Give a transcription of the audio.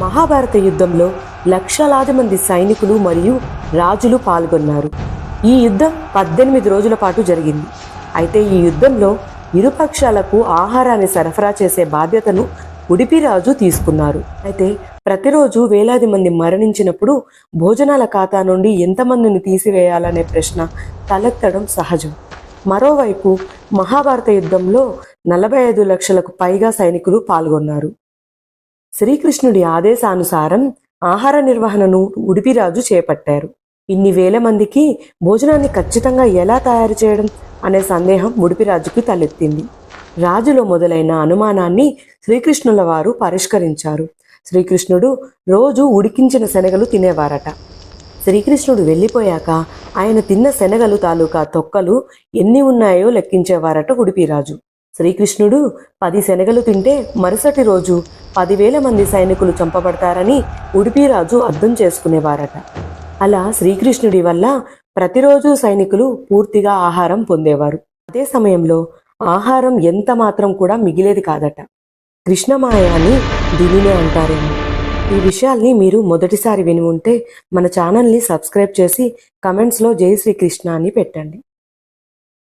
మహాభారత యుద్ధంలో లక్షలాది మంది సైనికులు మరియు రాజులు పాల్గొన్నారు. ఈ యుద్ధం 18 రోజుల పాటు జరిగింది. అయితే ఈ యుద్ధంలో ఇరుపక్షాలకు ఆహారాన్ని సరఫరా చేసే బాధ్యతను ఉడిపిరాజు తీసుకున్నారు. అయితే ప్రతిరోజు వేలాది మంది మరణించినప్పుడు భోజనాల ఖాతా నుండి ఎంతమందిని తీసివేయాలనే ప్రశ్న తలెత్తడం సహజం. మరోవైపు మహాభారత యుద్ధంలో 45 లక్షలకు పైగా సైనికులు పాల్గొన్నారు. శ్రీకృష్ణుడి ఆదేశానుసారం ఆహార నిర్వహణను ఉడిపిరాజు చేపట్టారు. ఇన్ని వేల మందికి భోజనాన్ని ఖచ్చితంగా ఎలా తయారు చేయడం అనే సందేహం ఉడిపిరాజుకి తలెత్తింది. రాజులో మొదలైన అనుమానాన్ని శ్రీకృష్ణుల వారు పరిష్కరించారు. శ్రీకృష్ణుడు రోజు ఉడికించిన శనగలు తినేవారట. శ్రీకృష్ణుడు వెళ్ళిపోయాక ఆయన తిన్న శనగలు తాలూకా తొక్కలు ఎన్ని ఉన్నాయో లెక్కించేవారట ఉడిపిరాజు. శ్రీకృష్ణుడు 10 శనగలు తింటే మరుసటి రోజు 10,000 మంది సైనికులు చంపబడతారని ఉడిపిరాజు అర్థం చేసుకునేవారట. అలా శ్రీకృష్ణుడి వల్ల ప్రతిరోజు సైనికులు పూర్తిగా ఆహారం పొందేవారు. అదే సమయంలో ఆహారం ఎంత మాత్రం కూడా మిగిలేది కాదట. కృష్ణమాయ అని దీనినే అంటారేమో. ఈ విషయాల్ని మీరు మొదటిసారి విని ఉంటే మన ఛానల్ని సబ్స్క్రైబ్ చేసి కమెంట్స్లో జై శ్రీకృష్ణ అని పెట్టండి.